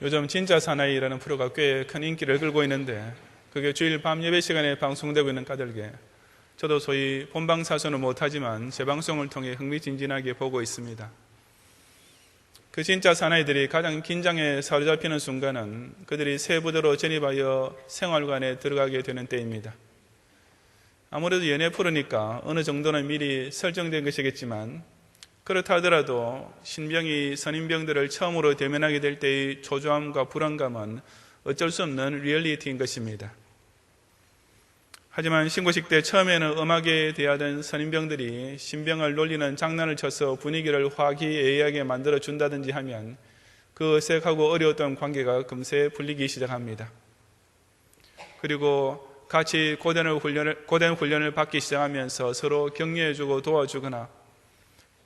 요즘 진짜 사나이라는 프로가 꽤 큰 인기를 끌고 있는데 그게 주일 밤 예배 시간에 방송되고 있는 까닭에 저도 소위 본방사수는 못하지만 재방송을 통해 흥미진진하게 보고 있습니다. 그 진짜 사나이들이 가장 긴장에 사로잡히는 순간은 그들이 새 부대로 전입하여 생활관에 들어가게 되는 때입니다. 아무래도 연애 프로니까 어느 정도는 미리 설정된 것이겠지만 그렇다 하더라도 신병이 선임병들을 처음으로 대면하게 될 때의 초조함과 불안감은 어쩔 수 없는 리얼리티인 것입니다. 하지만 신고식 때 처음에는 음악에 대하던 선임병들이 신병을 놀리는 장난을 쳐서 분위기를 화기애애하게 만들어준다든지 하면 그 어색하고 어려웠던 관계가 금세 풀리기 시작합니다. 그리고 같이 고된 훈련을 받기 시작하면서 서로 격려해주고 도와주거나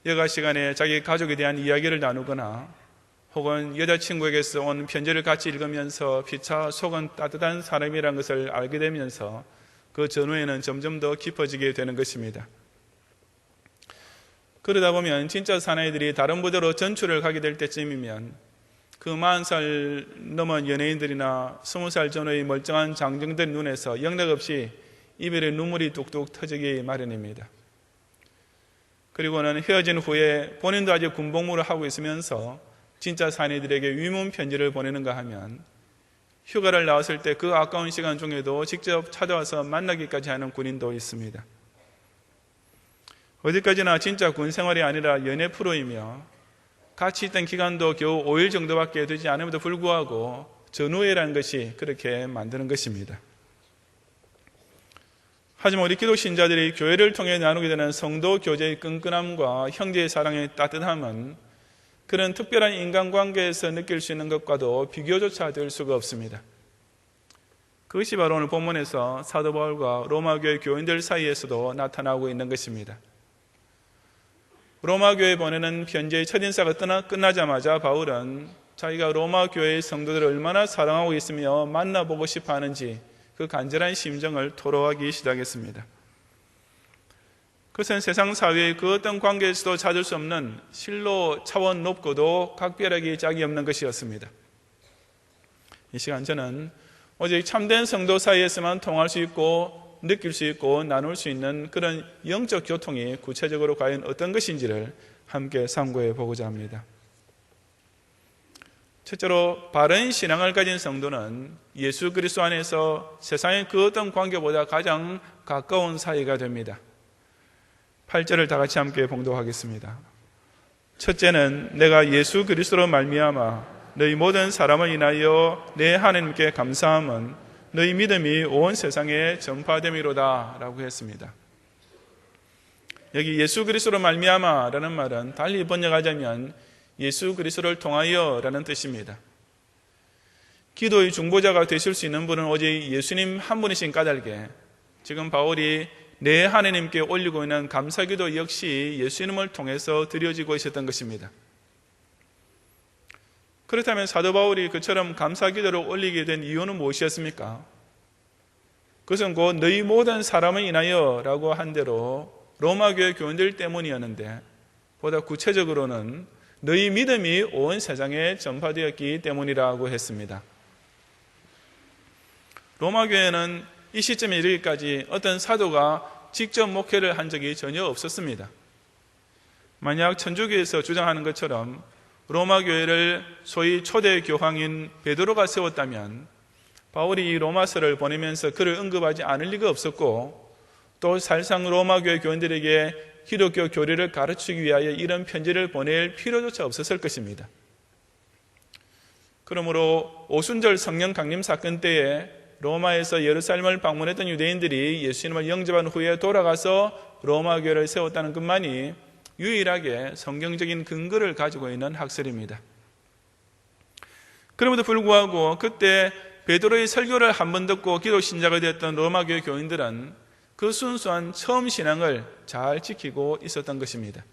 여가 시간에 자기 가족에 대한 이야기를 나누거나 혹은 여자친구에게서 온 편지를 같이 읽으면서 피차 속은 따뜻한 사람이라는 것을 알게 되면서 그 전후에는 점점 더 깊어지게 되는 것입니다. 그러다 보면 진짜 사나이들이 다른 부대로 전출을 가게 될 때쯤이면 그 40살 넘은 연예인들이나 20살 전후의 멀쩡한 장정들 눈에서 영락없이 이별의 눈물이 뚝뚝 터지기 마련입니다. 그리고는 헤어진 후에 본인도 아직 군복무를 하고 있으면서 진짜 사나이들에게 위문 편지를 보내는가 하면 휴가를 나왔을 때 그 아까운 시간 중에도 직접 찾아와서 만나기까지 하는 군인도 있습니다. 어디까지나 진짜 군 생활이 아니라 연애 프로이며 같이 있던 기간도 겨우 5일 정도밖에 되지 않음에도 불구하고 전우회라는 것이 그렇게 만드는 것입니다. 하지만 우리 기독 신자들이 교회를 통해 나누게 되는 성도 교제의 끈끈함과 형제의 사랑의 따뜻함은 그런 특별한 인간관계에서 느낄 수 있는 것과도 비교조차 될 수가 없습니다. 그것이 바로 오늘 본문에서 사도 바울과 로마교회 교인들 사이에서도 나타나고 있는 것입니다. 로마교회에 보내는 편지의 첫인사가 끝나자마자 바울은 자기가 로마교회의 성도들을 얼마나 사랑하고 있으며 만나보고 싶어 하는지 그 간절한 심정을 토로하기 시작했습니다. 그것은 세상 사회의 그 어떤 관계에서도 찾을 수 없는 실로 차원 높고도 각별하기 짝이 없는 것이었습니다. 이 시간 저는 오직 참된 성도 사이에서만 통할 수 있고 느낄 수 있고 나눌 수 있는 그런 영적 교통이 구체적으로 과연 어떤 것인지를 함께 상고해 보고자 합니다. 첫째로 바른 신앙을 가진 성도는 예수 그리스도 안에서 세상의 그 어떤 관계보다 가장 가까운 사이가 됩니다. 8절을 다 같이 함께 봉독하겠습니다. 첫째는 내가 예수 그리스도로 말미암아 너희 모든 사람을 인하여 내 하나님께 감사함은 너희 믿음이 온 세상에 전파됨이로다 라고 했습니다. 여기 예수 그리스도로 말미암아라는 말은 달리 번역하자면 예수 그리스도를 통하여 라는 뜻입니다. 기도의 중보자가 되실 수 있는 분은 오직 예수님 한 분이신 까닭에 지금 바울이 내 하나님께 올리고 있는 감사기도 역시 예수님을 통해서 드려지고 있었던 것입니다. 그렇다면 사도 바울이 그처럼 감사기도를 올리게 된 이유는 무엇이었습니까? 그것은 곧 너희 모든 사람을 인하여 라고 한 대로 로마교회 교인들 때문이었는데 보다 구체적으로는 너희 믿음이 온 세상에 전파되었기 때문이라고 했습니다. 로마교회는 이 시점에 이르기까지 어떤 사도가 직접 목회를 한 적이 전혀 없었습니다. 만약 천주교에서 주장하는 것처럼 로마교회를 소위 초대 교황인 베드로가 세웠다면 바울이 이 로마서를 보내면서 그를 언급하지 않을 리가 없었고 또 사실상 로마교회 교인들에게 기독교 교리를 가르치기 위하여 이런 편지를 보낼 필요조차 없었을 것입니다. 그러므로 오순절 성령 강림 사건 때에 로마에서 예루살렘을 방문했던 유대인들이 예수님을 영접한 후에 돌아가서 로마교회를 세웠다는 것만이 유일하게 성경적인 근거를 가지고 있는 학설입니다. 그럼에도 불구하고 그때 베드로의 설교를 한 번 듣고 기독 신자가 되었던 로마교회 교인들은 그 순수한 처음 신앙을 잘 지키고 있었던 것입니다.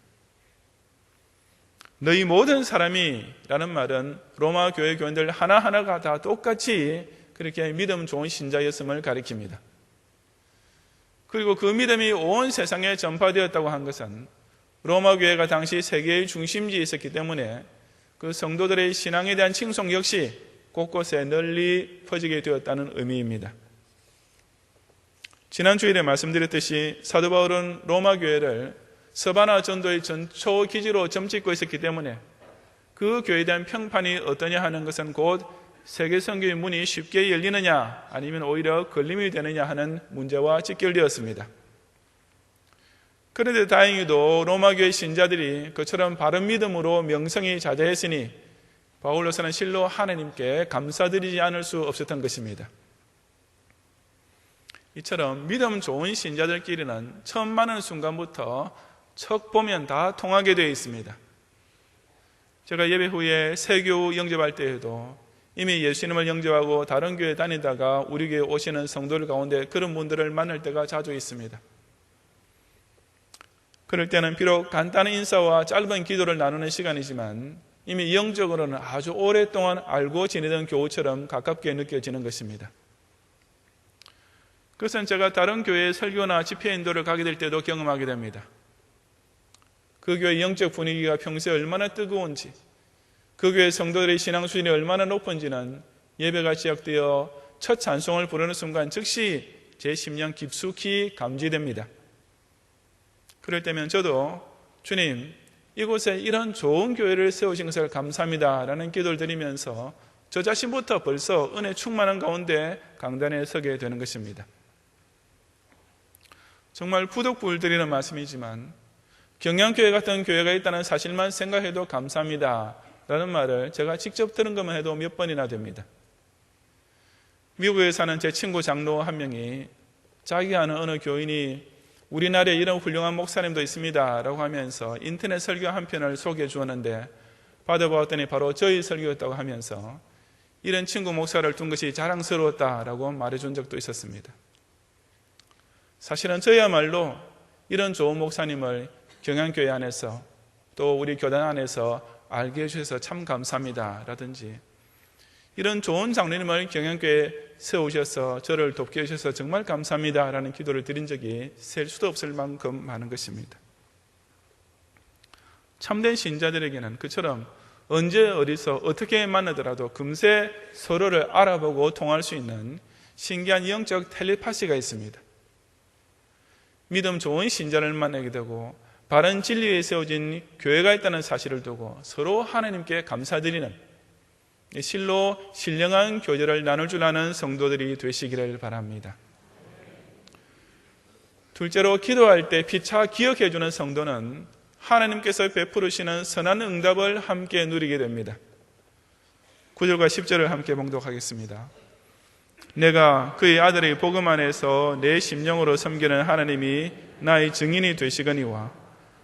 너희 모든 사람이 라는 말은 로마 교회 교인들 하나하나가 다 똑같이 그렇게 믿음 좋은 신자였음을 가리킵니다. 그리고 그 믿음이 온 세상에 전파되었다고 한 것은 로마 교회가 당시 세계의 중심지에 있었기 때문에 그 성도들의 신앙에 대한 칭송 역시 곳곳에 널리 퍼지게 되었다는 의미입니다. 지난 주일에 말씀드렸듯이 사도 바울은 로마 교회를 서바나 전도의 전초 기지로 점찍고 있었기 때문에 그 교회에 대한 평판이 어떠냐 하는 것은 곧 세계 선교의 문이 쉽게 열리느냐 아니면 오히려 걸림이 되느냐 하는 문제와 직결되었습니다. 그런데 다행히도 로마 교회 신자들이 그처럼 바른 믿음으로 명성이 자자했으니 바울로서는 실로 하나님께 감사드리지 않을 수 없었던 것입니다. 이처럼 믿음 좋은 신자들끼리는 처음 만나는 순간부터 척 보면 다 통하게 되어 있습니다. 제가 예배 후에 새교우 영접할 때에도 이미 예수님을 영접하고 다른 교회 다니다가 우리 교회 오시는 성도들 가운데 그런 분들을 만날 때가 자주 있습니다. 그럴 때는 비록 간단한 인사와 짧은 기도를 나누는 시간이지만 이미 영적으로는 아주 오랫동안 알고 지내던 교우처럼 가깝게 느껴지는 것입니다. 그것은 제가 다른 교회의 설교나 집회 인도를 가게 될 때도 경험하게 됩니다. 그 교회의 영적 분위기가 평소에 얼마나 뜨거운지, 그 교회 성도들의 신앙 수준이 얼마나 높은지는 예배가 시작되어 첫 찬송을 부르는 순간 즉시 제 심령 깊숙이 감지됩니다. 그럴 때면 저도 주님, 이곳에 이런 좋은 교회를 세우신 것을 감사합니다 라는 기도를 드리면서 저 자신부터 벌써 은혜 충만한 가운데 강단에 서게 되는 것입니다. 정말 부득불드리는 말씀이지만 경양교회 같은 교회가 있다는 사실만 생각해도 감사합니다 라는 말을 제가 직접 들은 것만 해도 몇 번이나 됩니다. 미국에 사는 제 친구 장로 한 명이 자기 아는 어느 교인이 우리나라에 이런 훌륭한 목사님도 있습니다 라고 하면서 인터넷 설교 한 편을 소개해 주었는데 받아보았더니 바로 저희 설교였다고 하면서 이런 친구 목사를 둔 것이 자랑스러웠다라고 말해준 적도 있었습니다. 사실은 저야말로 이런 좋은 목사님을 경양교회 안에서 또 우리 교단 안에서 알게 해주셔서 참 감사합니다 라든지 이런 좋은 장로님을 경양교회에 세우셔서 저를 돕게 해주셔서 정말 감사합니다 라는 기도를 드린 적이 셀 수도 없을 만큼 많은 것입니다. 참된 신자들에게는 그처럼 언제 어디서 어떻게 만나더라도 금세 서로를 알아보고 통할 수 있는 신기한 영적 텔레파시가 있습니다. 믿음 좋은 신자를 만나게 되고 바른 진리에 세워진 교회가 있다는 사실을 두고 서로 하나님께 감사드리는 실로 신령한 교제를 나눌 줄 아는 성도들이 되시기를 바랍니다. 둘째로 기도할 때 피차 기억해 주는 성도는 하나님께서 베푸시는 선한 응답을 함께 누리게 됩니다. 9절과 10절을 함께 봉독하겠습니다. 내가 그의 아들의 복음 안에서 내 심령으로 섬기는 하나님이 나의 증인이 되시거니와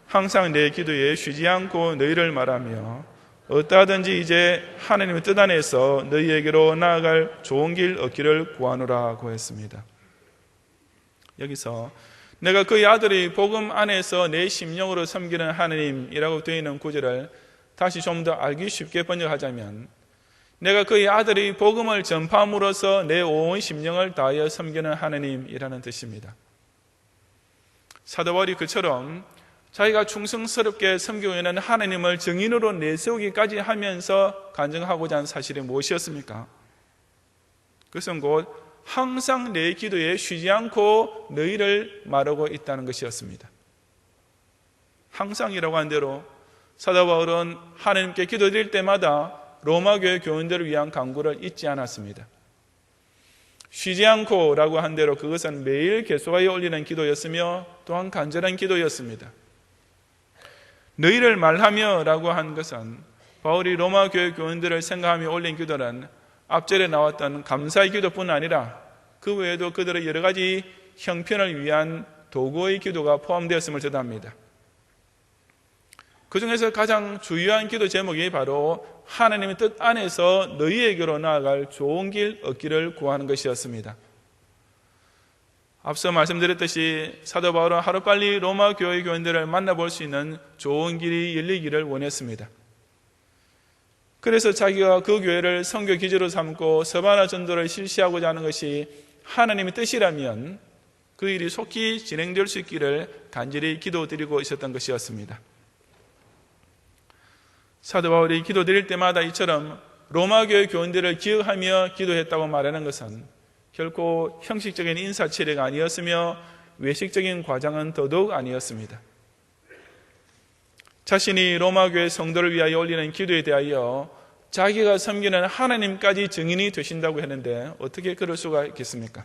항상 내 기도에 쉬지 않고 너희를 말하며 어떠하든지 이제 하나님의 뜻 안에서 너희에게로 나아갈 좋은 길 얻기를 구하노라고 했습니다. 여기서 내가 그의 아들의 복음 안에서 내 심령으로 섬기는 하나님이라고 되어 있는 구절을 다시 좀 더 알기 쉽게 번역하자면 내가 그의 아들의 복음을 전파함으로써 내 온 심령을 다하여 섬기는 하나님이라는 뜻입니다. 사도 바울이 그처럼 자기가 충성스럽게 섬기고 있는 하나님을 증인으로 내세우기까지 하면서 간증하고자 한 사실이 무엇이었습니까? 그것은 곧 항상 내 기도에 쉬지 않고 너희를 말하고 있다는 것이었습니다. 항상이라고 한 대로 사도 바울은 하나님께 기도드릴 때마다 로마 교회 교인들을 위한 간구를 잊지 않았습니다. 쉬지 않고 라고 한 대로 그것은 매일 계속하여 올리는 기도였으며 또한 간절한 기도였습니다. 너희를 말하며 라고 한 것은 바울이 로마 교회 교인들을 생각하며 올린 기도는 앞절에 나왔던 감사의 기도뿐 아니라 그 외에도 그들의 여러 가지 형편을 위한 도구의 기도가 포함되었음을 뜻합니다. 그 중에서 가장 중요한 기도 제목이 바로 하나님의 뜻 안에서 너희에게로 나아갈 좋은 길 얻기를 구하는 것이었습니다. 앞서 말씀드렸듯이 사도 바울은 하루빨리 로마 교회 교인들을 만나볼 수 있는 좋은 길이 열리기를 원했습니다. 그래서 자기가 그 교회를 선교 기지로 삼고 서바나 전도를 실시하고자 하는 것이 하나님의 뜻이라면 그 일이 속히 진행될 수 있기를 간절히 기도드리고 있었던 것이었습니다. 사도 바울이 기도드릴 때마다 이처럼 로마 교회 교인들을 기억하며 기도했다고 말하는 것은 결코 형식적인 인사치레가 아니었으며 외식적인 과장은 더더욱 아니었습니다. 자신이 로마 교회 성도를 위하여 올리는 기도에 대하여 자기가 섬기는 하나님까지 증인이 되신다고 했는데 어떻게 그럴 수가 있겠습니까?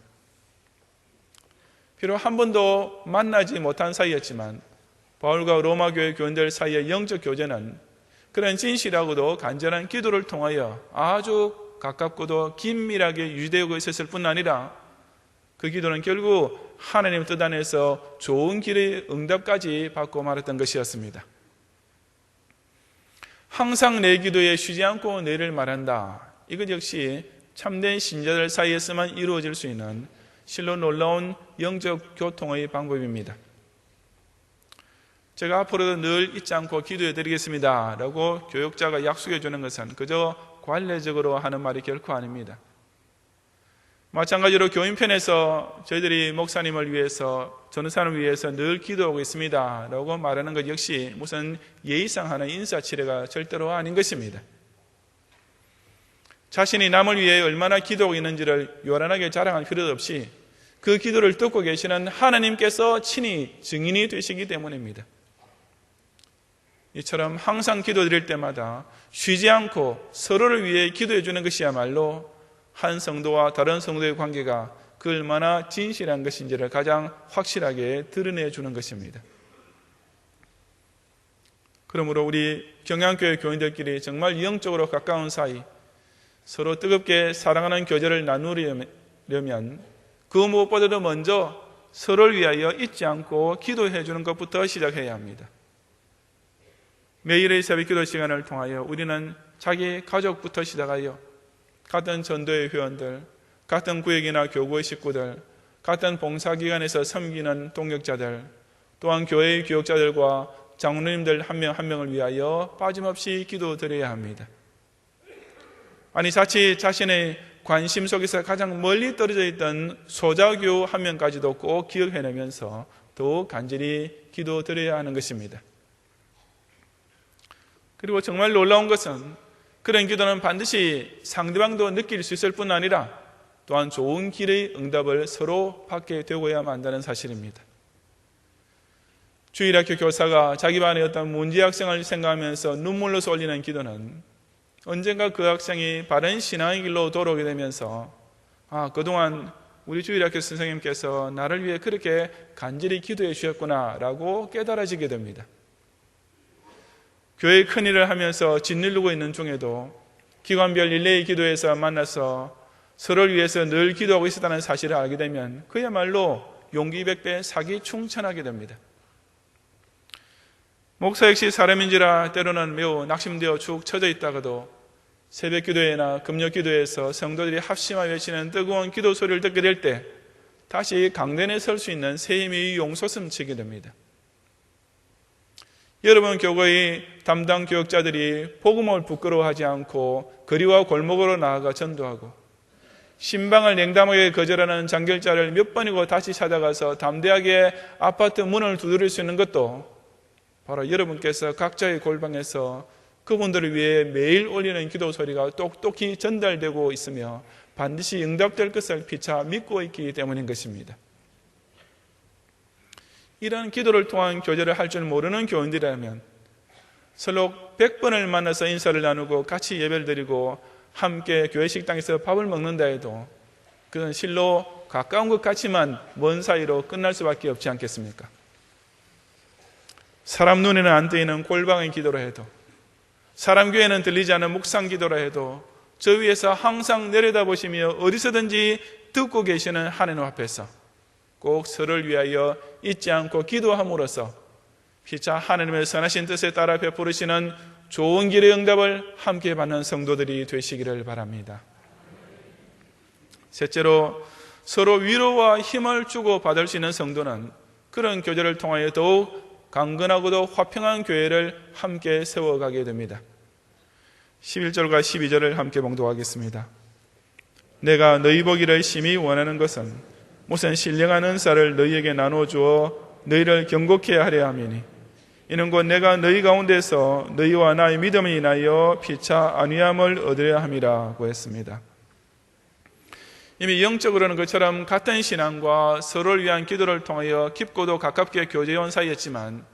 비록 한 번도 만나지 못한 사이였지만 바울과 로마 교회 교인들 사이의 영적 교제는 그런 진실하고도 간절한 기도를 통하여 아주 가깝고도 긴밀하게 유지되고 있었을 뿐 아니라 그 기도는 결국 하나님 뜻 안에서 좋은 길의 응답까지 받고 말았던 것이었습니다. 항상 내 기도에 쉬지 않고 내를 말한다. 이것 역시 참된 신자들 사이에서만 이루어질 수 있는 실로 놀라운 영적 교통의 방법입니다. 제가 앞으로도 늘 잊지 않고 기도해 드리겠습니다 라고 교육자가 약속해 주는 것은 그저 관례적으로 하는 말이 결코 아닙니다. 마찬가지로 교인편에서 저희들이 목사님을 위해서, 전도사를 위해서 늘 기도하고 있습니다 라고 말하는 것 역시 무슨 예의상 하는 인사치레가 절대로 아닌 것입니다. 자신이 남을 위해 얼마나 기도하고 있는지를 요란하게 자랑할 필요도 없이 그 기도를 듣고 계시는 하나님께서 친히 증인이 되시기 때문입니다. 이처럼 항상 기도드릴 때마다 쉬지 않고 서로를 위해 기도해 주는 것이야말로 한 성도와 다른 성도의 관계가 그 얼마나 진실한 것인지를 가장 확실하게 드러내 주는 것입니다. 그러므로 우리 경양교회 교인들끼리 정말 영적으로 가까운 사이, 서로 뜨겁게 사랑하는 교제를 나누려면 그 무엇보다도 먼저 서로를 위하여 잊지 않고 기도해 주는 것부터 시작해야 합니다. 매일의 새벽 기도 시간을 통하여 우리는 자기 가족부터 시작하여 같은 전도의 회원들, 같은 구역이나 교구의 식구들, 같은 봉사기관에서 섬기는 동역자들, 또한 교회의 교역자들과 장로님들 한 명 한 명을 위하여 빠짐없이 기도드려야 합니다. 아니 자칫 자신의 관심 속에서 가장 멀리 떨어져 있던 소자교 한 명까지도 꼭 기억해내면서 더욱 간절히 기도드려야 하는 것입니다. 그리고 정말 놀라운 것은 그런 기도는 반드시 상대방도 느낄 수 있을 뿐 아니라 또한 좋은 길의 응답을 서로 받게 되고야 만다는 사실입니다. 주일학교 교사가 자기 반의 어떤 문제 학생을 생각하면서 눈물로 쏠리는 기도는 언젠가 그 학생이 바른 신앙의 길로 돌아오게 되면서 그동안 우리 주일학교 선생님께서 나를 위해 그렇게 간절히 기도해 주셨구나 라고 깨달아지게 됩니다. 교회 큰일을 하면서 짓누르고 있는 중에도 기관별 릴레이 기도에서 만나서 서로를 위해서 늘 기도하고 있었다는 사실을 알게 되면 그야말로 용기 100배 사기 충천하게 됩니다. 목사 역시 사람인지라 때로는 매우 낙심되어 축 처져 있다가도 새벽 기도회나 금요 기도에서 성도들이 합심하여 외치는 뜨거운 기도 소리를 듣게 될 때 다시 강단에 설 수 있는 새 힘이 용솟음치게 됩니다. 여러분 교회의 담당 교역자들이 복음을 부끄러워하지 않고 거리와 골목으로 나아가 전도하고 신방을 냉담하게 거절하는 장결자를 몇 번이고 다시 찾아가서 담대하게 아파트 문을 두드릴 수 있는 것도 바로 여러분께서 각자의 골방에서 그분들을 위해 매일 올리는 기도 소리가 똑똑히 전달되고 있으며 반드시 응답될 것을 피차 믿고 있기 때문인 것입니다. 이런 기도를 통한 교제를 할 줄 모르는 교인들이라면 서로 100번을 만나서 인사를 나누고 같이 예배를 드리고 함께 교회 식당에서 밥을 먹는다 해도 그건 실로 가까운 것 같지만 먼 사이로 끝날 수밖에 없지 않겠습니까? 사람 눈에는 안 뜨이는 골방의 기도라 해도 사람 귀에는 들리지 않는 묵상 기도라 해도 저 위에서 항상 내려다보시며 어디서든지 듣고 계시는 하나님 앞에서 꼭 서로를 위하여 잊지 않고 기도함으로써 피차 하나님의 선하신 뜻에 따라 베푸시는 좋은 길의 응답을 함께 받는 성도들이 되시기를 바랍니다. 셋째로 서로 위로와 힘을 주고 받을 수 있는 성도는 그런 교제를 통하여 더욱 강건하고도 화평한 교회를 함께 세워가게 됩니다. 11절과 12절을 함께 봉독하겠습니다. 내가 너희 보기를 심히 원하는 것은 무슨 신령한 은사를 너희에게 나누어 주어 너희를 경고케 하려 함이니 이는 곧 내가 너희 가운데서 너희와 나의 믿음을 인하여 피차 안위함을 얻으려 함이라고 했습니다. 이미 영적으로는 그처럼 같은 신앙과 서로를 위한 기도를 통하여 깊고도 가깝게 교제해온 사이였지만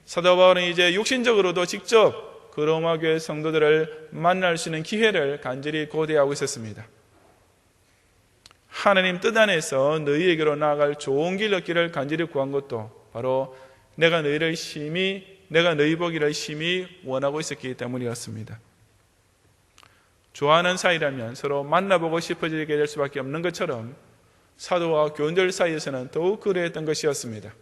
사도 바울은 이제 육신적으로도 직접 그 로마 교회 성도들을 만날 수 있는 기회를 간절히 고대하고 있었습니다. 하나님 뜻 안에서 너희에게로 나아갈 좋은 길 얻기를 간절히 구한 것도 바로 내가 너희 보기를 심히 원하고 있었기 때문이었습니다. 좋아하는 사이라면 서로 만나보고 싶어지게 될 수밖에 없는 것처럼 사도와 교인들 사이에서는 더욱 그러했던 것이었습니다.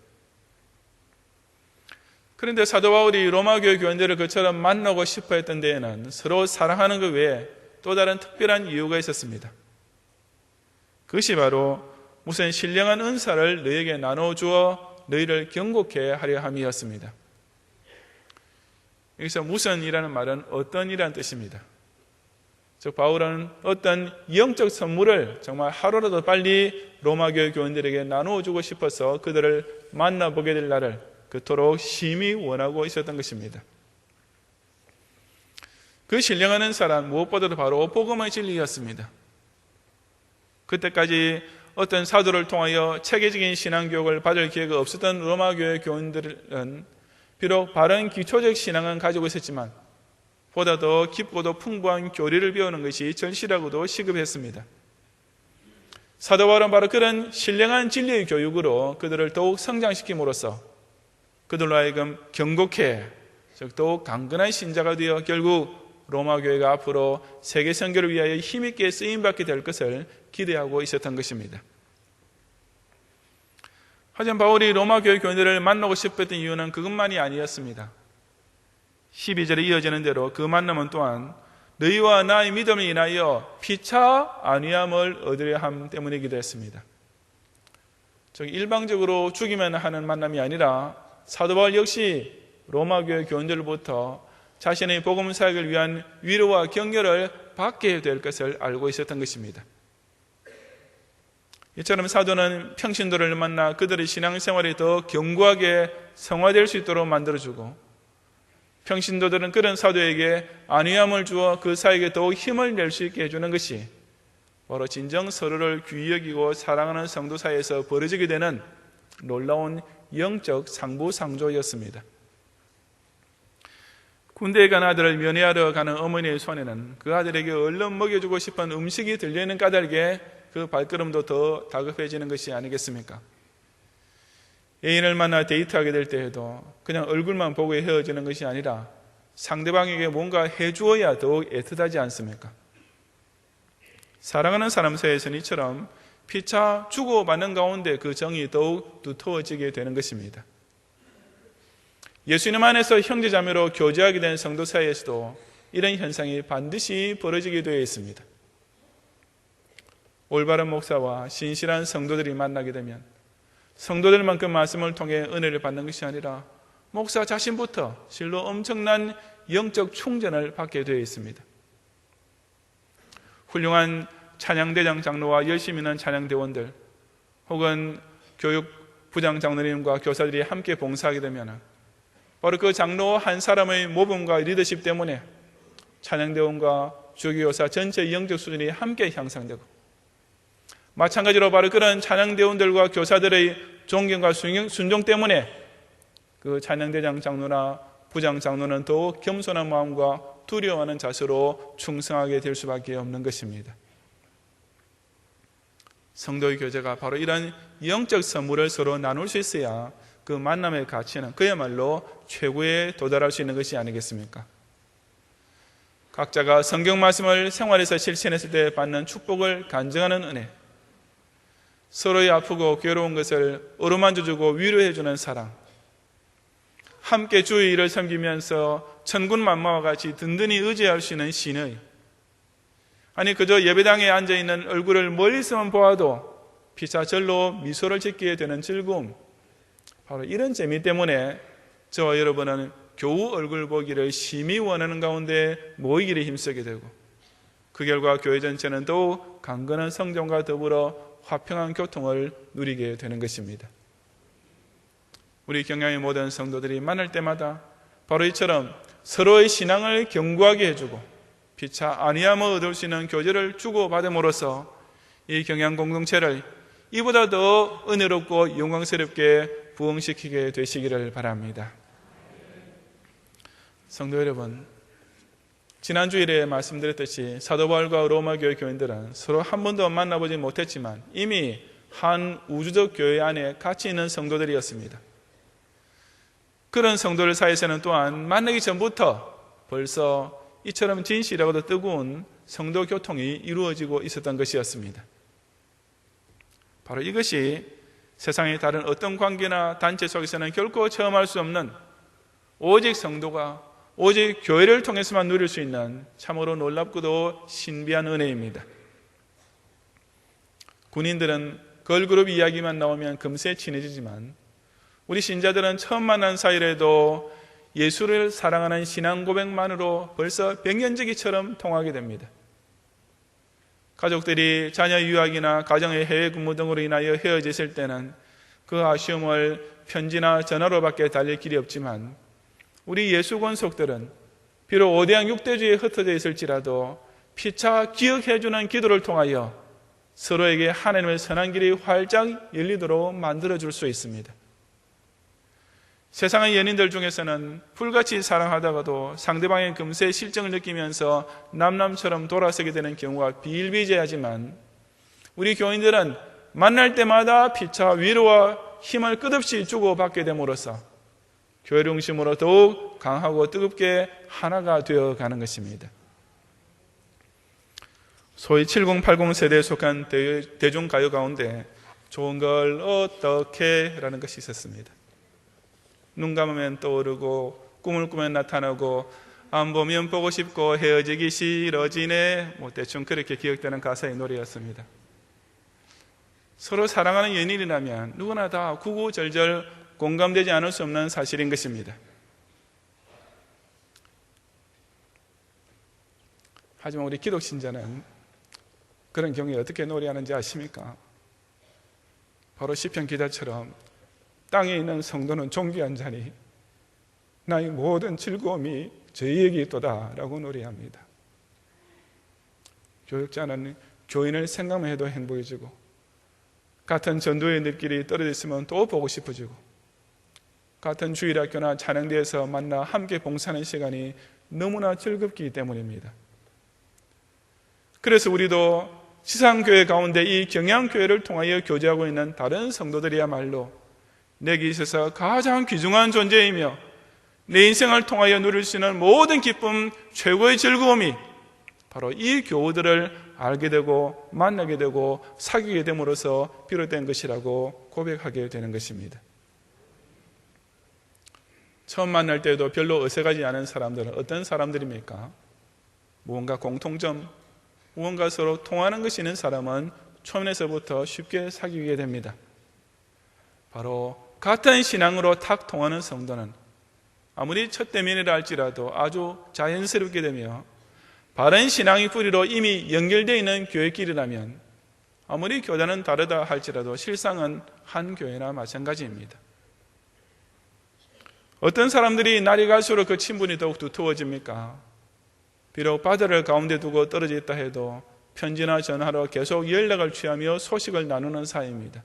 그런데 사도 바울이 로마 교회 교인들을 그처럼 만나고 싶어 했던 데에는 서로 사랑하는 것 외에 또 다른 특별한 이유가 있었습니다. 그것이 바로 무슨 신령한 은사를 너희에게 나눠주어 너희를 경고케 하려 함이었습니다. 여기서 무슨이라는 말은 어떤 이라는 뜻입니다. 즉 바울은 어떤 영적 선물을 정말 하루라도 빨리 로마 교회 교인들에게 나누어주고 싶어서 그들을 만나보게 될 날을 그토록 심히 원하고 있었던 것입니다. 그 신령한 은사란 무엇보다도 바로 복음의 진리였습니다. 그때까지 어떤 사도를 통하여 체계적인 신앙교육을 받을 기회가 없었던 로마 교회 교인들은 비록 바른 기초적 신앙은 가지고 있었지만 보다 더 깊고도 풍부한 교리를 배우는 것이 절실하고도 시급했습니다. 사도 바울은 바로 그런 신령한 진리의 교육으로 그들을 더욱 성장시킴으로써 그들로 하여금 경고케, 즉 더욱 강건한 신자가 되어 결국 로마 교회가 앞으로 세계 선교를 위하여 힘있게 쓰임받게 될 것을 기대하고 있었던 것입니다. 하지만 바울이 로마 교회 교인들을 만나고 싶었던 이유는 그것만이 아니었습니다. 12절에 이어지는 대로 그 만남은 또한 너희와 나의 믿음을 인하여 피차 안위함을 얻으려 함 때문이기도 했습니다. 즉 일방적으로 죽이면 하는 만남이 아니라 사도 바울 역시 로마 교회 교인들로부터 자신의 복음 사역을 위한 위로와 격려를 받게 될 것을 알고 있었던 것입니다. 이처럼 사도는 평신도를 만나 그들의 신앙생활이 더 견고하게 성화될 수 있도록 만들어주고 평신도들은 그런 사도에게 안위함을 주어 그 사역에 더욱 힘을 낼 수 있게 해주는 것이 바로 진정 서로를 귀히 여기고 사랑하는 성도 사이에서 벌어지게 되는 놀라운 영적 상부상조였습니다. 군대에 간 아들을 면회하러 가는 어머니의 손에는 그 아들에게 얼른 먹여주고 싶은 음식이 들려있는 까닭에 그 발걸음도 더 다급해지는 것이 아니겠습니까? 애인을 만나 데이트하게 될 때에도 그냥 얼굴만 보고 헤어지는 것이 아니라 상대방에게 뭔가 해주어야 더욱 애틋하지 않습니까? 사랑하는 사람 사이에서는 이처럼 피차 주고받는 가운데 그 정이 더욱 두터워지게 되는 것입니다. 예수님 안에서 형제자매로 교제하게 된 성도 사이에서도 이런 현상이 반드시 벌어지게 되어 있습니다. 올바른 목사와 신실한 성도들이 만나게 되면 성도들만큼 말씀을 통해 은혜를 받는 것이 아니라 목사 자신부터 실로 엄청난 영적 충전을 받게 되어 있습니다. 훌륭한 찬양대장 장로와 열심히 있는 찬양대원들 혹은 교육부장 장로님과 교사들이 함께 봉사하게 되면 바로 그 장로 한 사람의 모범과 리더십 때문에 찬양대원과 주교사 전체 영적 수준이 함께 향상되고 마찬가지로 바로 그런 찬양대원들과 교사들의 존경과 순종 때문에 그 찬양대장 장로나 부장 장로는 더욱 겸손한 마음과 두려워하는 자세로 충성하게 될 수밖에 없는 것입니다. 성도의 교제가 바로 이런 영적 선물을 서로 나눌 수 있어야 그 만남의 가치는 그야말로 최고에 도달할 수 있는 것이 아니겠습니까? 각자가 성경 말씀을 생활에서 실천했을 때 받는 축복을 간증하는 은혜, 서로의 아프고 괴로운 것을 어루만져주고 위로해주는 사랑, 함께 주의 일을 섬기면서 천군만마와 같이 든든히 의지할 수 있는 신의, 아니 그저 예배당에 앉아있는 얼굴을 멀리서만 보아도 피차 절로 미소를 짓게 되는 즐거움, 바로 이런 재미 때문에 저와 여러분은 교우 얼굴 보기를 심히 원하는 가운데 모이기를 힘쓰게 되고 그 결과 교회 전체는 더욱 강건한 성장과 더불어 화평한 교통을 누리게 되는 것입니다. 우리 경양의 모든 성도들이 만날 때마다 바로 이처럼 서로의 신앙을 견고하게 해주고 피차 아니하며 얻을 수 있는 교제를 주고받음으로써 이 경양 공동체를 이보다 더 은혜롭고 영광스럽게 부흥시키게 되시기를 바랍니다. 성도 여러분, 지난 주일에 말씀드렸듯이 사도 바울과 로마 교회 교인들은 서로 한 번도 만나보지 못했지만 이미 한 우주적 교회 안에 같이 있는 성도들이었습니다. 그런 성도들 사이에서는 또한 만나기 전부터 벌써 이처럼 진실하고도 뜨거운 성도 교통이 이루어지고 있었던 것이었습니다. 바로 이것이 세상의 다른 어떤 관계나 단체 속에서는 결코 체험할 수 없는 오직 성도가 오직 교회를 통해서만 누릴 수 있는 참으로 놀랍고도 신비한 은혜입니다. 군인들은 걸그룹 이야기만 나오면 금세 친해지지만 우리 신자들은 처음 만난 사이라도 예수를 사랑하는 신앙 고백만으로 벌써 백년지기처럼 통하게 됩니다. 가족들이 자녀 유학이나 가정의 해외 근무 등으로 인하여 헤어졌을 때는 그 아쉬움을 편지나 전화로밖에 달랠 길이 없지만 우리 예수 권속들은 비록 오대양 육대주에 흩어져 있을지라도 피차 기억해주는 기도를 통하여 서로에게 하나님의 선한 길이 활짝 열리도록 만들어줄 수 있습니다. 세상의 연인들 중에서는 불같이 사랑하다가도 상대방의 금세 실정을 느끼면서 남남처럼 돌아서게 되는 경우가 비일비재하지만 우리 교인들은 만날 때마다 피차 위로와 힘을 끝없이 주고받게 됨으로써 교회 중심으로 더욱 강하고 뜨겁게 하나가 되어가는 것입니다. 소위 7080 세대에 속한 대중가요 가운데 좋은 걸 어떻게 라는 것이 있었습니다. 눈 감으면 떠오르고 꿈을 꾸면 나타나고 안 보면 보고 싶고 헤어지기 싫어지네, 대충 그렇게 기억되는 가사의 노래였습니다. 서로 사랑하는 연인이라면 누구나 다 구구절절 공감되지 않을 수 없는 사실인 것입니다. 하지만 우리 기독신자는 그런 경우에 어떻게 노래하는지 아십니까? 바로 시편 기자처럼 땅에 있는 성도는 존귀한 자니 나의 모든 즐거움이 저희에게 있도다 라고 노래합니다. 교육자는 교인을 생각만 해도 행복해지고 같은 전도의 늪길이 떨어져 있으면 또 보고 싶어지고 같은 주일학교나 찬양대에서 만나 함께 봉사하는 시간이 너무나 즐겁기 때문입니다. 그래서 우리도 지상교회 가운데 이 경양교회를 통하여 교제하고 있는 다른 성도들이야말로 내게 있어서 가장 귀중한 존재이며 내 인생을 통하여 누릴 수 있는 모든 기쁨, 최고의 즐거움이 바로 이 교우들을 알게 되고 만나게 되고 사귀게 됨으로써 비롯된 것이라고 고백하게 되는 것입니다. 처음 만날 때도 별로 어색하지 않은 사람들은 어떤 사람들입니까? 무언가 공통점, 무언가 서로 통하는 것이 있는 사람은 초면에서부터 쉽게 사귀게 됩니다. 바로 같은 신앙으로 탁 통하는 성도는 아무리 첫 대면이라 할지라도 아주 자연스럽게 되며 바른 신앙의 뿌리로 이미 연결되어 있는 교회끼리라면 아무리 교단은 다르다 할지라도 실상은 한 교회나 마찬가지입니다. 어떤 사람들이 날이 갈수록 그 친분이 더욱 두터워집니까? 비록 바다를 가운데 두고 떨어져 있다 해도 편지나 전화로 계속 연락을 취하며 소식을 나누는 사이입니다.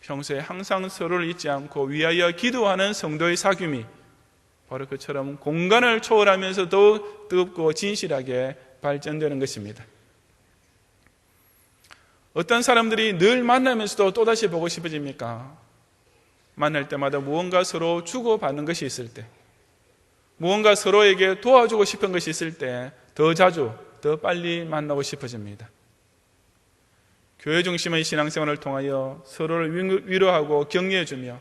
평소에 항상 서로를 잊지 않고 위하여 기도하는 성도의 사귐이 바로 그처럼 공간을 초월하면서 더욱 뜨겁고 진실하게 발전되는 것입니다. 어떤 사람들이 늘 만나면서도 또다시 보고 싶어집니까? 만날 때마다 무언가 서로 주고받는 것이 있을 때, 무언가 서로에게 도와주고 싶은 것이 있을 때 더 자주, 더 빨리 만나고 싶어집니다. 교회 중심의 신앙생활을 통하여 서로를 위로하고 격려해주며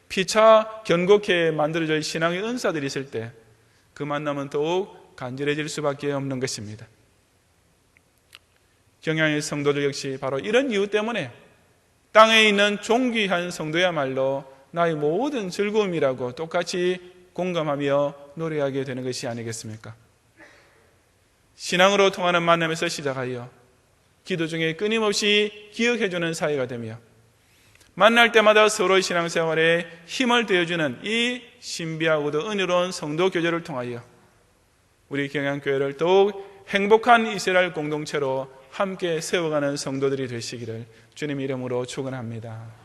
피차 견고케 만들어질 신앙의 은사들이 있을 때 그 만남은 더욱 간절해질 수밖에 없는 것입니다. 경양의 성도들 역시 바로 이런 이유 때문에 땅에 있는 존귀한 성도야말로 나의 모든 즐거움이라고 똑같이 공감하며 노래하게 되는 것이 아니겠습니까? 신앙으로 통하는 만남에서 시작하여 기도 중에 끊임없이 기억해주는 사이가 되며 만날 때마다 서로의 신앙생활에 힘을 되어주는 이 신비하고도 은혜로운 성도 교제를 통하여 우리 경양교회를 더욱 행복한 이스라엘 공동체로 함께 세워가는 성도들이 되시기를 주님 이름으로 축원합니다.